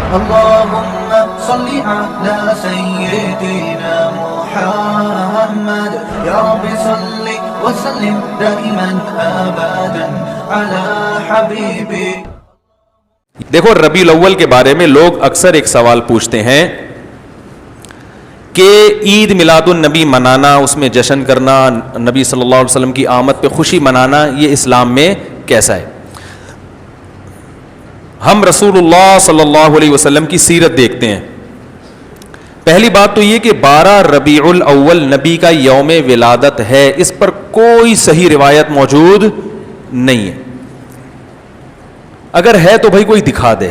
اللهم صل على سيدنا محمد يا رب صل وسلم دائما ابدا على حبيبي. دیکھو ربیع الاول کے بارے میں لوگ اکثر ایک سوال پوچھتے ہیں کہ عید میلاد النبی منانا, اس میں جشن کرنا, نبی صلی اللہ علیہ وسلم کی آمد پہ خوشی منانا, یہ اسلام میں کیسا ہے؟ ہم رسول اللہ صلی اللہ علیہ وسلم کی سیرت دیکھتے ہیں. پہلی بات تو یہ کہ 12 ربیع الاول نبی کا یوم ولادت ہے, اس پر کوئی صحیح روایت موجود نہیں ہے. اگر ہے تو بھائی کوئی دکھا دے,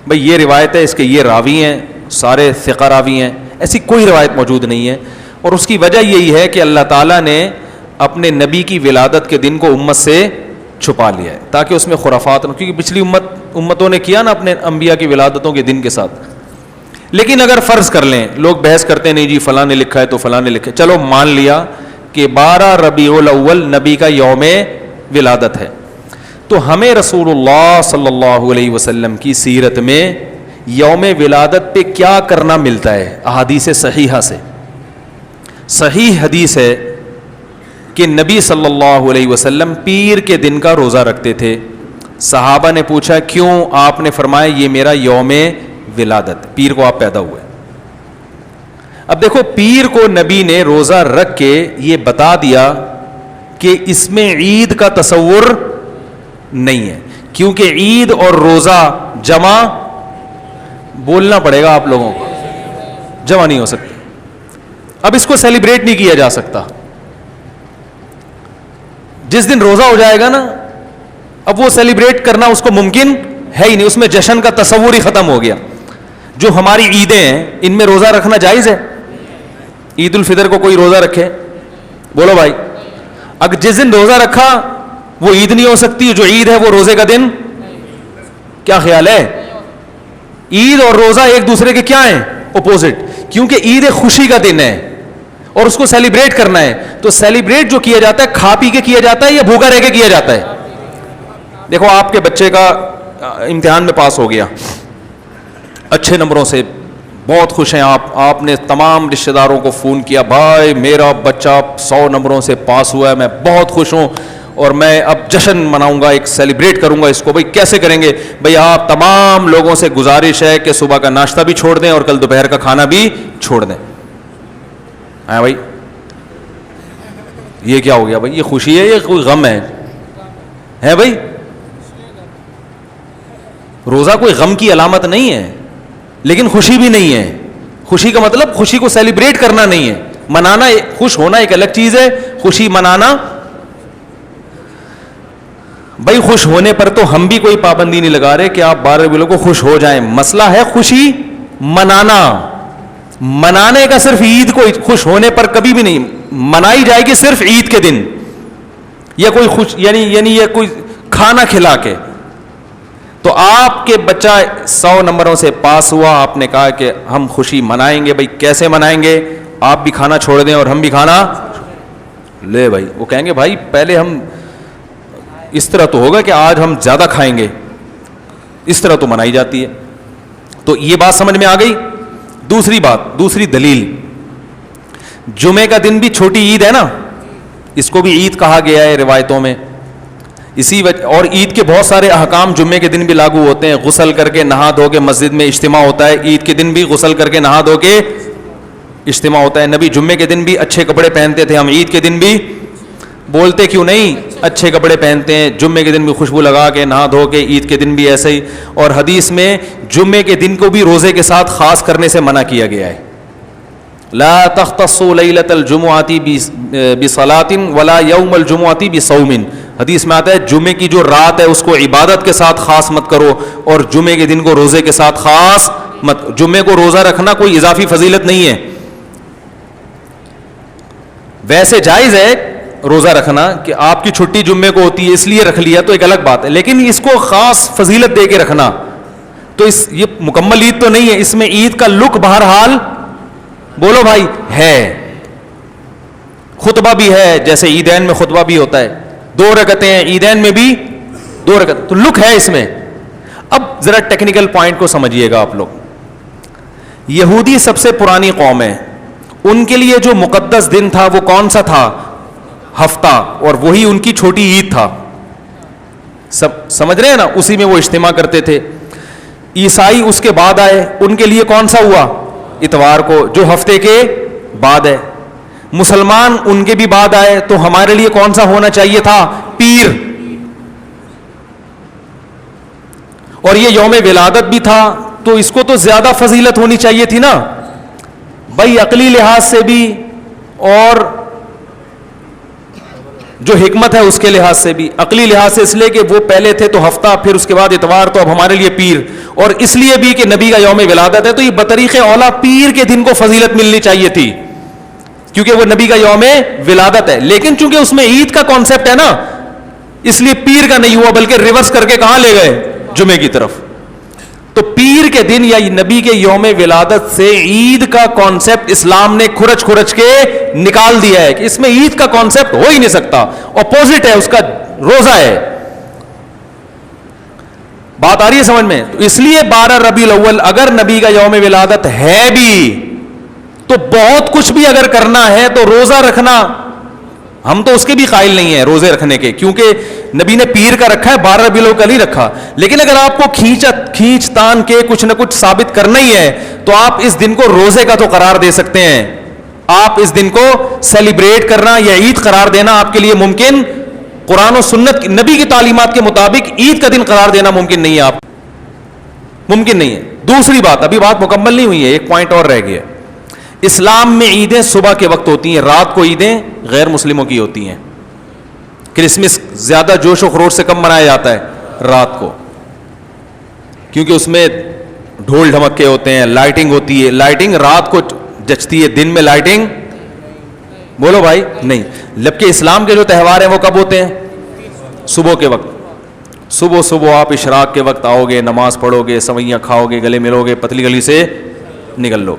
بھائی یہ روایت ہے, اس کے یہ راوی ہیں, سارے ثقہ راوی ہیں, ایسی کوئی روایت موجود نہیں ہے. اور اس کی وجہ یہی ہے کہ اللہ تعالیٰ نے اپنے نبی کی ولادت کے دن کو امت سے چھپا لیا ہے تاکہ اس میں خرافات نہ, کیونکہ پچھلی امتوں نے کیا نا اپنے انبیاء کی ولادتوں کے دن کے ساتھ. لیکن اگر فرض کر لیں, لوگ بحث کرتے ہیں نہیں جی فلاں نے لکھا ہے تو فلاں نے لکھا ہے, چلو مان لیا کہ 12 ربیع الاول نبی کا یوم ولادت ہے, تو ہمیں رسول اللہ صلی اللہ علیہ وسلم کی سیرت میں یوم ولادت پہ کیا کرنا ملتا ہے؟ احادیث صحیحہ سے صحیح حدیث ہے کہ نبی صلی اللہ علیہ وسلم پیر کے دن کا روزہ رکھتے تھے. صحابہ نے پوچھا کیوں؟ آپ نے فرمایا یہ میرا یوم ولادت, پیر کو آپ پیدا ہوئے. اب دیکھو پیر کو نبی نے روزہ رکھ کے یہ بتا دیا کہ اس میں عید کا تصور نہیں ہے, کیونکہ عید اور روزہ جمع بولنا پڑے گا آپ لوگوں کو, جمع نہیں ہو سکتے. اب اس کو سیلیبریٹ نہیں کیا جا سکتا. جس دن روزہ ہو جائے گا نا, اب وہ سیلیبریٹ کرنا اس کو ممکن ہے ہی نہیں, اس میں جشن کا تصور ہی ختم ہو گیا. جو ہماری عیدیں ہیں ان میں روزہ رکھنا جائز ہے؟ عید الفطر کو کوئی روزہ رکھے؟ بولو بھائی. اگر جس دن روزہ رکھا وہ عید نہیں ہو سکتی, جو عید ہے وہ روزے کا دن. کیا خیال ہے؟ عید اور روزہ ایک دوسرے کے کیا ہیں؟ اپوزٹ. کیونکہ عید ایک خوشی کا دن ہے اور اس کو سیلیبریٹ کرنا ہے, تو سیلیبریٹ جو کیا جاتا ہے کھا پی کے کیا جاتا ہے یا بھوکا رہ کے کیا جاتا ہے؟ دیکھو آپ کے بچے کا امتحان میں پاس ہو گیا اچھے نمبروں سے, بہت خوش ہیں آپ نے تمام رشتہ داروں کو فون کیا, بھائی میرا بچہ 100 نمبروں سے پاس ہوا ہے, میں بہت خوش ہوں اور میں اب جشن مناؤں گا, ایک سیلیبریٹ کروں گا اس کو. بھائی کیسے کریں گے؟ بھائی آپ تمام لوگوں سے گزارش ہے کہ صبح کا ناشتہ بھی چھوڑ دیں اور کل دوپہر کا کھانا بھی چھوڑ دیں. ہاں بھائی یہ کیا ہو گیا بھائی؟ یہ خوشی ہے یا کوئی غم ہے بھائی؟ روزہ کوئی غم کی علامت نہیں ہے لیکن خوشی بھی نہیں ہے. خوشی کا مطلب خوشی کو سیلیبریٹ کرنا نہیں ہے, منانا. خوش ہونا ایک الگ چیز ہے, خوشی منانا. بھائی خوش ہونے پر تو ہم بھی کوئی پابندی نہیں لگا رہے کہ آپ 12 ربیع کو خوش ہو جائیں. مسئلہ ہے خوشی منانا. منانے کا صرف عید کو خوش ہونے پر کبھی بھی نہیں منائی جائے گی, صرف عید کے دن یا کوئی خوش یعنی یہ کوئی کھانا کھلا کے. تو آپ کے بچہ 100 نمبروں سے پاس ہوا, آپ نے کہا کہ ہم خوشی منائیں گے. بھائی کیسے منائیں گے؟ آپ بھی کھانا چھوڑ دیں اور ہم بھی کھانا لے. بھائی وہ کہیں گے بھائی پہلے ہم اس طرح تو ہوگا کہ آج ہم زیادہ کھائیں گے, اس طرح تو منائی جاتی ہے. تو یہ بات سمجھ میں آ گئی. دوسری بات, دوسری دلیل, جمعے کا دن بھی چھوٹی عید ہے نا, اس کو بھی عید کہا گیا ہے روایتوں میں. اسی وجہ, اور عید کے بہت سارے احکام جمعے کے دن بھی لاگو ہوتے ہیں. غسل کر کے نہا دھو کے مسجد میں اجتماع ہوتا ہے, عید کے دن بھی غسل کر کے نہا دھو کے اجتماع ہوتا ہے. نبی جمعے کے دن بھی اچھے کپڑے پہنتے تھے, ہم عید کے دن بھی بولتے کیوں نہیں اچھے کپڑے پہنتے ہیں. جمعے کے دن بھی خوشبو لگا کے نہا دھو کے, عید کے دن بھی ایسے ہی. اور حدیث میں جمعے کے دن کو بھی روزے کے ساتھ خاص کرنے سے منع کیا گیا ہے. لا تختصوا لیلۃ الجمعۃ بصلاۃ ولا یوم الجمعۃ بصوم. حدیث میں آتا ہے جمعے کی جو رات ہے اس کو عبادت کے ساتھ خاص مت کرو اور جمعے کے دن کو روزے کے ساتھ خاص مت. جمعے کو روزہ رکھنا کوئی اضافی فضیلت نہیں ہے. ویسے جائز ہے روزہ رکھنا کہ آپ کی چھٹی جمعے کو ہوتی ہے اس لیے رکھ لیا تو ایک الگ بات ہے, لیکن اس کو خاص فضیلت دے کے رکھنا تو یہ مکمل عید تو نہیں ہے. اس میں عید کا لک بہرحال بولو بھائی ہے, خطبہ بھی ہے, جیسے عیدین میں خطبہ بھی ہوتا ہے, 2 رکعتیں ہیں عیدین میں بھی 2 رکعت, تو لک ہے اس میں. اب ذرا ٹیکنیکل پوائنٹ کو سمجھیے گا آپ لوگ. یہودی سب سے پرانی قوم ہے, ان کے لیے جو مقدس دن تھا وہ کون سا تھا؟ ہفتہ, اور وہی ان کی چھوٹی عید تھا. سب سمجھ رہے ہیں نا, اسی میں وہ اجتماع کرتے تھے. عیسائی اس کے بعد آئے, ان کے لیے کون سا ہوا؟ اتوار کو, جو ہفتے کے بعد ہے. مسلمان ان کے بھی بعد آئے, تو ہمارے لیے کون سا ہونا چاہیے تھا؟ پیر. اور یہ یوم ولادت بھی تھا, تو اس کو تو زیادہ فضیلت ہونی چاہیے تھی نا بھائی, عقلی لحاظ سے بھی اور جو حکمت ہے اس کے لحاظ سے بھی. عقلی لحاظ سے اس لیے کہ وہ پہلے تھے تو ہفتہ, پھر اس کے بعد اتوار, تو اب ہمارے لیے پیر. اور اس لیے بھی کہ نبی کا یوم ولادت ہے, تو یہ بطریق اولا پیر کے دن کو فضیلت ملنی چاہیے تھی, کیونکہ وہ نبی کا یوم ولادت ہے. لیکن چونکہ اس میں عید کا کانسیپٹ ہے نا, اس لیے پیر کا نہیں ہوا, بلکہ ریورس کر کے کہاں لے گئے؟ جمعے کی طرف. تو پیر کے دن یا نبی کے یوم ولادت سے عید کا کانسیپٹ اسلام نے کھرچ کھرچ کے نکال دیا ہے کہ اس میں عید کا کانسیپٹ ہو ہی نہیں سکتا, اپوزٹ ہے اس کا, روزہ ہے. بات آ رہی ہے سمجھ میں؟ تو اس لیے 12 ربیع الاول اگر نبی کا یوم ولادت ہے بھی, تو بہت کچھ بھی اگر کرنا ہے تو روزہ رکھنا, ہم تو اس کے بھی قائل نہیں ہیں روزے رکھنے کے, کیونکہ نبی نے پیر کا رکھا ہے, 12 ربیع الاول کا نہیں رکھا. لیکن اگر آپ کو کھینچ تان کے کچھ نہ کچھ ثابت کرنا ہی ہے, تو آپ اس دن کو روزے کا تو قرار دے سکتے ہیں. آپ اس دن کو سیلیبریٹ کرنا یا عید قرار دینا آپ کے لیے ممکن, قرآن و سنت نبی کی تعلیمات کے مطابق عید کا دن قرار دینا ممکن نہیں ہے, آپ ممکن نہیں ہے. دوسری بات, ابھی بات مکمل نہیں ہوئی ہے, ایک پوائنٹ اور رہ گیا. اسلام میں عیدیں صبح کے وقت ہوتی ہیں, رات کو عیدیں غیر مسلموں کی ہوتی ہیں. کرسمس زیادہ جوش و خروش سے کم منایا جاتا ہے رات کو, کیونکہ اس میں ڈھول ڈھمکے ہوتے ہیں, لائٹنگ ہوتی ہے. لائٹنگ رات کو جچتی ہے, دن میں لائٹنگ بولو بھائی نہیں. جبکہ اسلام کے جو تہوار ہیں وہ کب ہوتے ہیں؟ صبح کے وقت. صبح آپ اشراق کے وقت آؤ گے, نماز پڑھو گے, سوئیاں کھاؤ گے, گلے ملو گے, پتلی گلی سے نکل لو.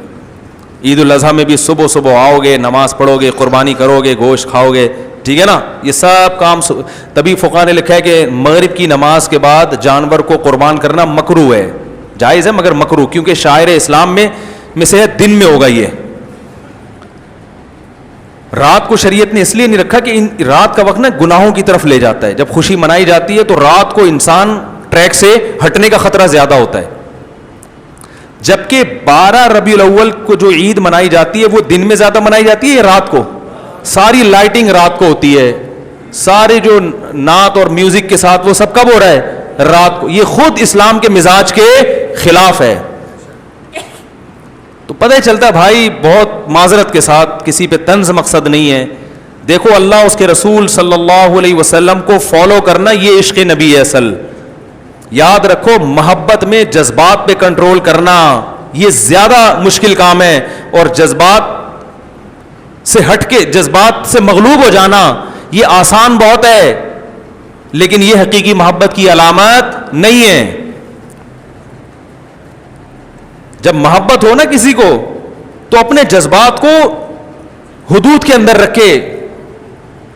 عید الاضحیٰ میں بھی صبح آؤ گے, نماز پڑھو گے, قربانی کرو گے, گوشت کھاؤ گے, ٹھیک ہے نا. یہ سب کام تبھی فقہاء نے لکھا ہے کہ مغرب کی نماز کے بعد جانور کو قربان کرنا مکروہ ہے, جائز ہے مگر مکروہ, کیونکہ شاعر اسلام میں سے دن میں ہوگا. یہ رات کو شریعت نے اس لیے نہیں رکھا کہ رات کا وقت نا گناہوں کی طرف لے جاتا ہے. جب خوشی منائی جاتی ہے تو رات کو انسان ٹریک سے ہٹنے کا خطرہ زیادہ ہوتا ہے. جبکہ 12 ربیع الاول کو جو عید منائی جاتی ہے وہ دن میں زیادہ منائی جاتی ہے رات کو. ساری لائٹنگ رات کو ہوتی ہے, سارے جو نعت اور میوزک کے ساتھ وہ سب کب ہو رہا ہے؟ رات کو. یہ خود اسلام کے مزاج کے خلاف ہے. تو پتہ چلتا ہے بھائی, بہت معذرت کے ساتھ, کسی پہ طنز مقصد نہیں ہے. دیکھو اللہ اس کے رسول صلی اللہ علیہ وسلم کو فالو کرنا یہ عشق نبی ہے اصل. یاد رکھو, محبت میں جذبات پہ کنٹرول کرنا یہ زیادہ مشکل کام ہے, اور جذبات سے ہٹ کے, جذبات سے مغلوب ہو جانا یہ آسان بہت ہے, لیکن یہ حقیقی محبت کی علامت نہیں ہے. جب محبت ہو نا کسی کو, تو اپنے جذبات کو حدود کے اندر رکھ کے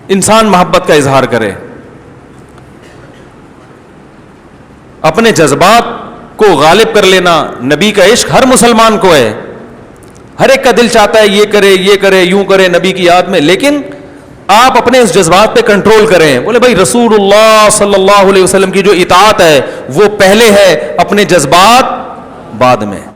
انسان محبت کا اظہار کرے. اپنے جذبات کو غالب کر لینا. نبی کا عشق ہر مسلمان کو ہے, ہر ایک کا دل چاہتا ہے یہ کرے یوں کرے نبی کی یاد میں, لیکن آپ اپنے اس جذبات پہ کنٹرول کریں. بولے بھائی رسول اللہ صلی اللہ علیہ وسلم کی جو اطاعت ہے وہ پہلے ہے, اپنے جذبات بعد میں.